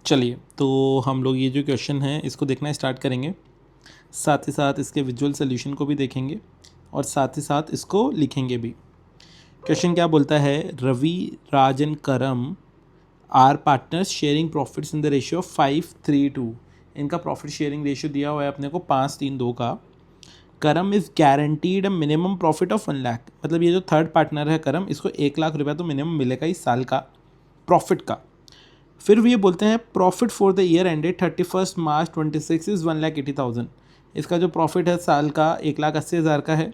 चलिए, तो हम लोग ये जो क्वेश्चन है इसको देखना स्टार्ट करेंगे, साथ ही साथ इसके विजुअल सोल्यूशन को भी देखेंगे और साथ ही साथ इसको लिखेंगे भी। क्वेश्चन क्या बोलता है, Ravi, Raj and Karam are partners sharing profits in the ratio 5:3:2। इनका प्रॉफिट शेयरिंग रेशियो दिया हुआ है अपने को 5:3:2 का। करम is guaranteed a minimum profit of 1 lakh, मतलब ये जो थर्ड पार्टनर है करम, इसको 1 लाख रुपया तो मिनिमम मिलेगा इस साल का प्रॉफिट का। फिर भी ये बोलते हैं profit for the year ended 31 March 26 is 1,80,000। इसका जो प्रॉफिट है साल का 1,80,000 का है।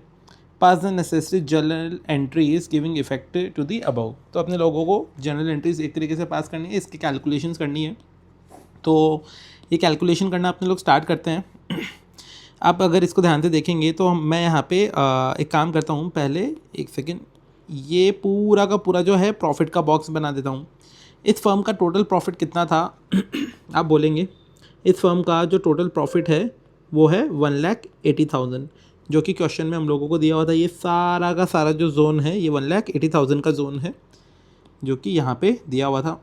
Pass the necessary journal entries giving effect to the above. तो अपने लोगों को जर्नल एंट्रीज एक तरीके से पास करनी है, इसकी कैलकुलेशंस करनी है। तो ये कैलकुलेशन करना अपने लोग स्टार्ट करते हैं। आप अगर इसको ध्यान से देखेंगे तो मैं यहाँ पे एक काम करता हूँ, पहले एक सेकेंड, ये पूरा का पूरा जो है प्रॉफिट का बॉक्स बना देता हूँ। इस फर्म का टोटल प्रॉफिट कितना था आप बोलेंगे, इस फर्म का जो टोटल प्रॉफिट है वो है 1,80,000, जो कि क्वेश्चन में हम लोगों को दिया हुआ था। ये सारा का सारा जो जोन है ये 1,80,000 का जोन है जो कि यहाँ पे दिया हुआ था।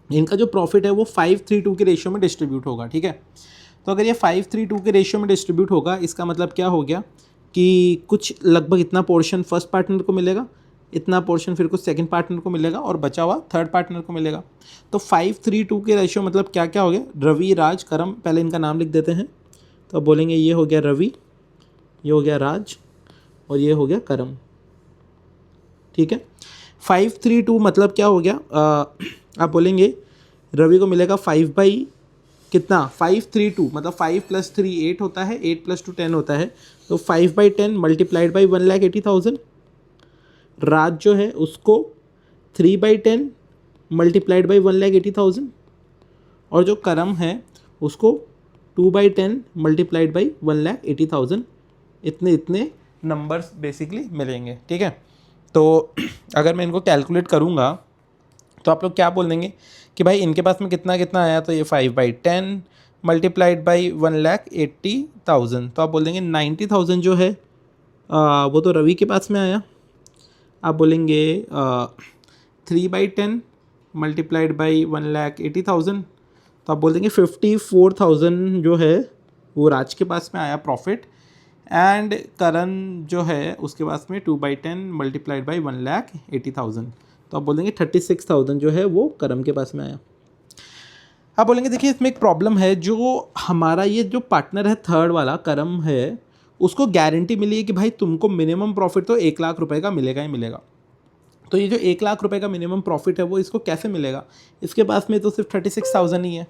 इनका जो प्रॉफिट है वो 5:3:2 के रेशियो में डिस्ट्रीब्यूट होगा, ठीक है। तो अगर ये 5:3:2 के रेशियो में डिस्ट्रीब्यूट होगा, इसका मतलब क्या हो गया कि कुछ लगभग इतना पोर्शन फर्स्ट पार्टनर को मिलेगा, इतना पोर्शन फिर कुछ सेकंड पार्टनर को मिलेगा और बचा हुआ थर्ड पार्टनर को मिलेगा। तो 5:3:2 के रेशियो मतलब क्या क्या हो गया, रवि, राज, करम, पहले इनका नाम लिख देते हैं। तो अब बोलेंगे ये हो गया रवि, ये हो गया राज और ये हो गया करम, ठीक है। 5:3:2 मतलब क्या हो गया, आप बोलेंगे रवि को मिलेगा 5 बाई कितना, 5:3:2 मतलब 5 + 3 8 होता है, 8 + 2 10 होता है। तो 5/10 मल्टीप्लाइड बाई 1,80,000। राज जो है उसको 3/10 मल्टीप्लाइड बाई 1,80,000 और जो करम है उसको 2/10 मल्टीप्लाइड बाई 1,80,000। इतने इतने नंबर्स बेसिकली मिलेंगे, ठीक है। तो अगर मैं इनको कैलकुलेट करूँगा तो आप लोग क्या बोल देंगे कि भाई इनके पास में कितना कितना आया, तो ये 5/10 मल्टीप्लाइड बाई 1,80,000, तो आप बोल देंगे 90,000 जो है वो तो रवि के पास में आया। आप बोलेंगे 3/10 मल्टीप्लाइड बाई 1,80,000, तो आप बोल देंगे 54,000 जो है वो राज के पास में आया प्रॉफिट। एंड करण जो है उसके पास में 2/10 मल्टीप्लाइड बाई 1,80,000, तो आप बोल देंगे 36,000 जो है वो करम के पास में आया। आप बोलेंगे देखिए इसमें एक प्रॉब्लम है, जो हमारा ये जो पार्टनर है थर्ड वाला करम है, उसको गारंटी मिली है कि भाई तुमको मिनिमम प्रॉफिट तो 1 लाख रुपए का मिलेगा ही मिलेगा। तो ये जो 1 लाख रुपए का मिनिमम प्रॉफिट है वो इसको कैसे मिलेगा, इसके पास में तो सिर्फ 36,000 ही है।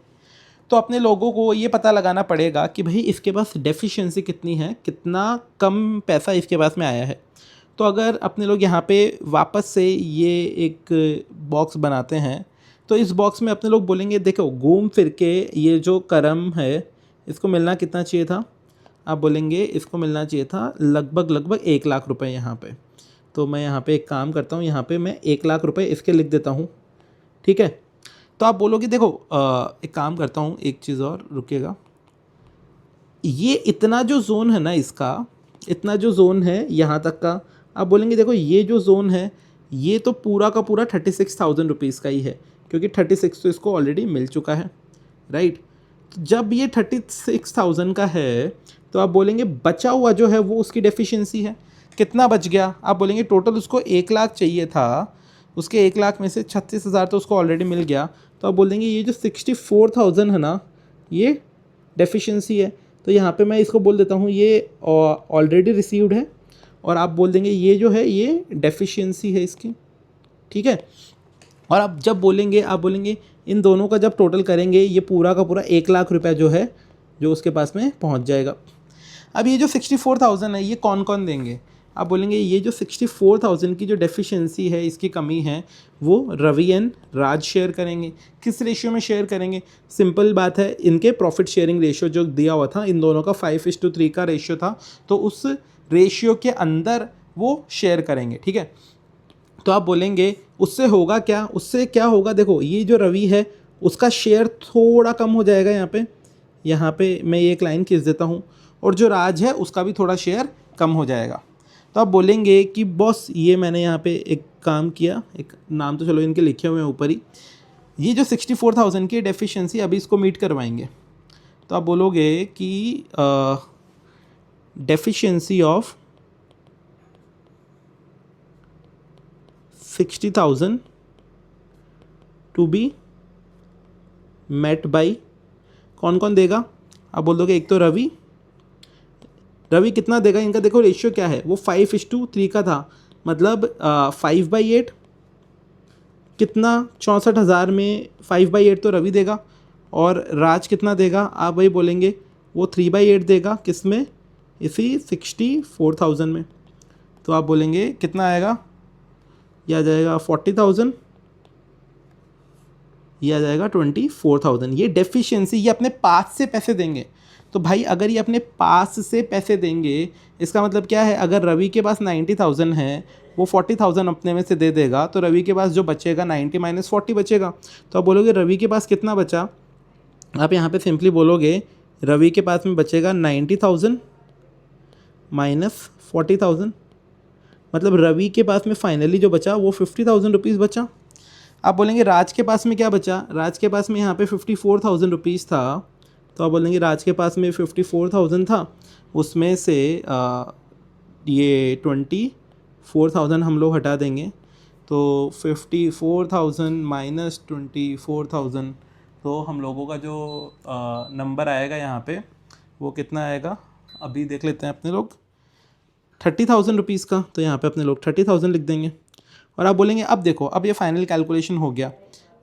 तो अपने लोगों को ये पता लगाना पड़ेगा कि भाई इसके पास डेफिशिएंसी कितनी है, कितना कम पैसा इसके पास में आया है। तो अगर अपने लोग यहाँ पे वापस से ये एक बॉक्स बनाते हैं, तो इस बॉक्स में अपने लोग बोलेंगे देखो घूम फिर के ये जो करम है इसको मिलना कितना चाहिए था, आप बोलेंगे इसको मिलना चाहिए था लगभग 1 लाख रुपए यहाँ पे। तो मैं यहाँ पे एक काम करता हूँ, यहाँ पे मैं 1 लाख रुपए इसके लिख देता हूँ, ठीक है। तो आप बोलोगे देखो एक काम करता हूँ, एक चीज़ और रुकिएगा, ये इतना जो जोन है ना, इसका इतना जो जोन है यहाँ तक का, आप बोलेंगे देखो ये जो जोन है ये तो पूरा का पूरा 36,000 रुपीज़ का ही है, क्योंकि 36 तो इसको ऑलरेडी मिल चुका है, राइट। जब ये 36,000 का है तो आप बोलेंगे बचा हुआ जो है वो उसकी डेफिशिएंसी है। कितना बच गया, आप बोलेंगे टोटल उसको 1 लाख चाहिए था, उसके 1 लाख में से 36,000 तो उसको ऑलरेडी मिल गया। तो आप बोल देंगे ये जो 64,000 है ना ये डेफिशिएंसी है। तो यहाँ पे मैं इसको बोल देता हूँ ये ऑलरेडी रिसीव्ड है, और आप बोल देंगे ये जो है ये डेफिशिएंसी है इसकी, ठीक है। और आप जब बोलेंगे, आप बोलेंगे इन दोनों का जब टोटल करेंगे ये पूरा का पूरा 1 लाख रुपया जो है जो उसके पास में पहुंच जाएगा। अब ये जो 64,000 है ये कौन कौन देंगे, आप बोलेंगे ये जो 64,000 की जो डेफिशिएंसी है, इसकी कमी है, वो रवि एंड राज शेयर करेंगे। किस रेशियो में शेयर करेंगे, सिंपल बात है, इनके प्रॉफिट शेयरिंग रेशियो जो दिया हुआ था इन दोनों का 5:3 का रेशियो था, तो उस रेशियो के अंदर वो शेयर करेंगे, ठीक है। तो आप बोलेंगे उससे होगा क्या, उससे क्या होगा, देखो ये जो रवि है उसका शेयर थोड़ा कम हो जाएगा, यहाँ पे मैं ये एक लाइन खींच देता हूँ, और जो राज है उसका भी थोड़ा शेयर कम हो जाएगा। तो आप बोलेंगे कि बॉस ये मैंने यहाँ पे एक काम किया, एक नाम तो चलो इनके लिखे हुए हैं ऊपर ही, ये जो 64,000 की डेफिशिएंसी अभी इसको मीट करवाएंगे, तो आप बोलोगे कि deficiency of 60,000 to be met by कौन कौन देगा? आप बोल दोगे एक तो रवि कितना देगा? इनका देखो रेशियो क्या है, वो 5:3 का था, मतलब 5/8 कितना 64,000 में 5/8 तो रवि देगा, और राज कितना देगा? आप वही बोलेंगे वो 3/8 देगा, किस में? इसी 64,000 में। तो आप बोलेंगे कितना आएगा? यह आ जाएगा 40,000, ये आ जाएगा 24,000। ये डेफिशिएंसी, ये अपने पास से पैसे देंगे। तो भाई अगर ये अपने पास से पैसे देंगे, इसका मतलब क्या है? अगर रवि के पास 90,000 है, वो 40,000 अपने में से दे देगा, तो रवि के पास जो बचेगा 90 माइनस 40 बचेगा। तो आप बोलोगे रवि के पास कितना बचा? आप यहाँ पे सिंपली बोलोगे रवि के पास में बचेगा 90,000 माइनस 40,000, मतलब रवि के पास में फाइनली जो बचा वो 50,000 रुपीज़ बचा। आप बोलेंगे राज के पास में क्या बचा? राज के पास में यहाँ पे 54,000 रुपीज़ था, तो आप बोलेंगे राज के पास में 54,000 था, उसमें से ये 24,000 हम लोग हटा देंगे, तो 54,000 माइनस 24,000, तो हम लोगों का जो नंबर आएगा यहाँ पे वो कितना आएगा? अभी देख लेते हैं अपने लोग, 30,000 रुपीज़ का। तो यहाँ पे अपने लोग 30,000 लिख देंगे। और आप बोलेंगे अब देखो, अब ये फाइनल कैलकुलेशन हो गया,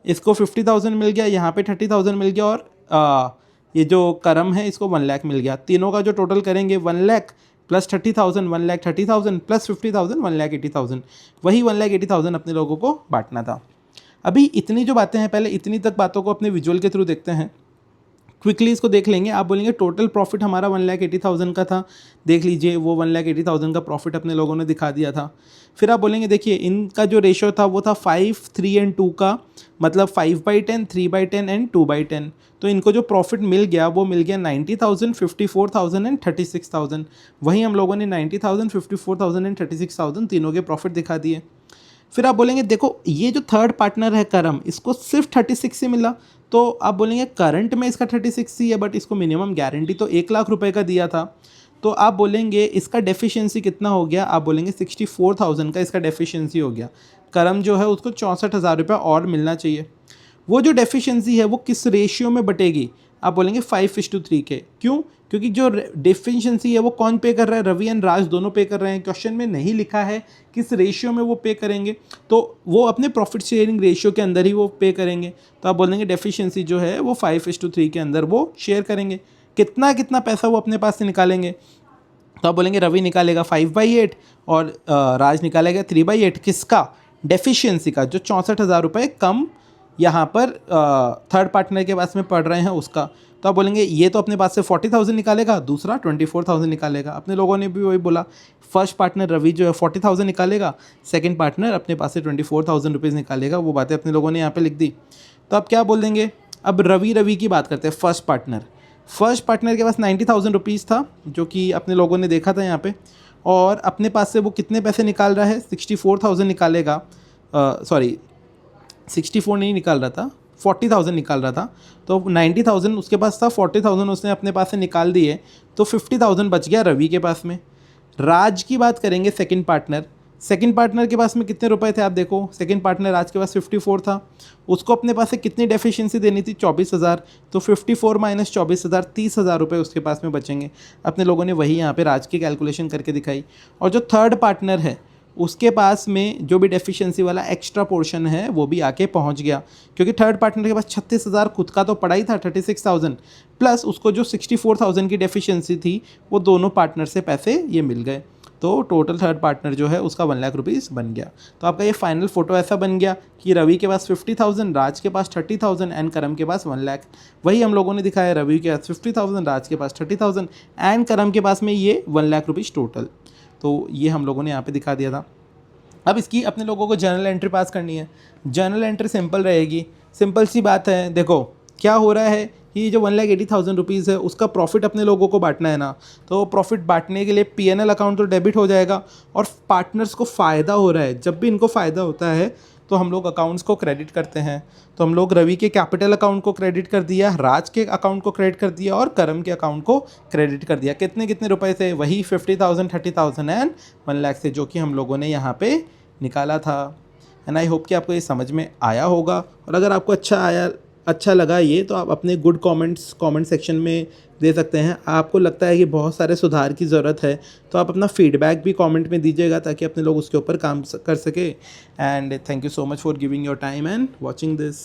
इसको 50,000 मिल गया, यहाँ पे 30,000 मिल गया, और ये जो करम है इसको 1 लाख मिल गया। तीनों का जो टोटल करेंगे 1 लाख प्लस 30,000, 1,30,000 प्लस 50,000, 1,80,000। वही 1,80,000 अपने लोगों को बांटना था। अभी इतनी जो बातें हैं, पहले इतनी तक बातों को अपने विजुअल के थ्रू देखते हैं, क्विकली इसको देख लेंगे। आप बोलेंगे टोटल प्रॉफिट हमारा 1,80,000 का था, देख लीजिए वो 1,80,000 का प्रॉफिट अपने लोगों ने दिखा दिया था। फिर आप बोलेंगे देखिए इनका जो रेशो था वो था 5, 3 एंड 2 का, मतलब 5/10, 3/10 एंड 2/10। तो इनको जो प्रॉफिट मिल गया वो मिल गया 90,000, 54,000 एंड 36,000। वहीं हम लोगों ने 90,000, 54,000 एंड 36,000 तीनों के प्रॉफिट दिखा दिए। फिर आप बोलेंगे देखो ये जो थर्ड पार्टनर है करम, इसको सिर्फ 36 ही मिला, तो आप बोलेंगे करंट में इसका 36 ही है, बट इसको मिनिमम गारंटी तो 1 लाख रुपए का दिया था। तो आप बोलेंगे इसका डेफिशिएंसी कितना हो गया? आप बोलेंगे 64,000 का इसका डेफिशिएंसी हो गया। करम जो है उसको 64,000 रुपये और मिलना चाहिए। वो जो डेफिशिएंसी है वो किस रेशियो में बटेगी? आप बोलेंगे 5:3 के। क्यों? क्योंकि जो डेफिशिएंसी है वो कौन पे कर रहा है? रवि एंड राज दोनों पे कर रहे हैं। क्वेश्चन में नहीं लिखा है किस रेशियो में वो पे करेंगे, तो वो अपने प्रॉफिट शेयरिंग रेशियो के अंदर ही वो पे करेंगे। तो आप बोलेंगे डेफिशिएंसी जो है वो 5:3 के अंदर वो शेयर करेंगे। कितना कितना पैसा वो अपने पास से निकालेंगे? तो आप बोलेंगे रवि निकालेगा 5/8 और राज निकालेगा 3/8। किसका? डेफिशिएंसी का, जो 64,000 रुपये कम यहाँ पर थर्ड पार्टनर के पास में पड़ रहे हैं उसका। तो आप बोलेंगे ये तो अपने पास से 40,000 निकालेगा, दूसरा 24,000 निकालेगा। अपने लोगों ने भी वही बोला, फर्स्ट पार्टनर रवि जो है 40,000 निकालेगा, सेकंड पार्टनर अपने पास से 24,000 रुपीज़ निकालेगा। वो बातें अपने लोगों ने यहाँ पे लिख दी। तो आप क्या बोल देंगे? अब रवि की बात करते हैं। फर्स्ट पार्टनर के पास 90,000 रुपीज़ था, जो कि अपने लोगों ने देखा था यहाँ पे, और अपने पास से वो कितने पैसे निकाल रहा है? 64,000 निकालेगा, सॉरी 64 नहीं निकाल रहा था, 40,000 निकाल रहा था। तो 90,000 उसके पास था, 40,000 उसने अपने पास से निकाल दिए, तो 50,000 बच गया रवि के पास में। राज की बात करेंगे, सेकंड पार्टनर के पास में कितने रुपए थे? आप देखो, सेकंड पार्टनर राज के पास 54 था, उसको अपने पास से कितनी डेफिशिएंसी देनी थी? 24,000। तो 54 माइनस 24,000, 30,000 रुपये उसके पास में बचेंगे। अपने लोगों ने वही यहाँ पे राज की कैलकुलेशन करके दिखाई। और जो थर्ड पार्टनर है उसके पास में जो भी डेफिशिएंसी वाला एक्स्ट्रा पोर्शन है वो भी आके पहुंच गया, क्योंकि थर्ड पार्टनर के पास 36,000 खुद का तो पड़ा ही था, 36,000 प्लस उसको जो 64,000 की डेफिशिएंसी थी वो दोनों पार्टनर से पैसे ये मिल गए। तो टोटल थर्ड पार्टनर जो है उसका 1 लाख रुपीज़ बन गया। तो आपका ये फाइनल फोटो ऐसा बन गया कि रवि के पास 50,000, राज के पास 30,000 एंड करम के पास 1 लाख। वही हम लोगों ने दिखाया, रवि के पास 50,000, राज के पास 30,000 एंड करम के पास में ये 1 लाख रुपीज़ टोटल। तो ये हम लोगों ने यहाँ पे दिखा दिया था। अब इसकी अपने लोगों को जर्नल एंट्री पास करनी है। जर्नल एंट्री सिंपल रहेगी, सिंपल सी बात है। देखो क्या हो रहा है कि जो 1,80,000 रुपीज़ है उसका प्रॉफिट अपने लोगों को बांटना है ना, तो प्रॉफिट बांटने के लिए पीएनएल अकाउंट तो डेबिट हो जाएगा, और पार्टनर्स को फ़ायदा हो रहा है। जब भी इनको फ़ायदा होता है तो हम लोग अकाउंट्स को क्रेडिट करते हैं। तो हम लोग रवि के कैपिटल अकाउंट को क्रेडिट कर दिया, राज के अकाउंट को क्रेडिट कर दिया और करम के अकाउंट को क्रेडिट कर दिया। कितने कितने रुपए से? वही 50,000, 30,000 एंड 1 लाख से, जो कि हम लोगों ने यहाँ पे निकाला था। एंड आई होप कि आपको ये समझ में आया होगा। और अगर आपको अच्छा लगा ये, तो आप अपने गुड कमेंट्स कमेंट सेक्शन में दे सकते हैं। आपको लगता है कि बहुत सारे सुधार की ज़रूरत है, तो आप अपना फीडबैक भी कमेंट में दीजिएगा, ताकि अपने लोग उसके ऊपर काम कर सके। And thank you so much for giving your time and watching this.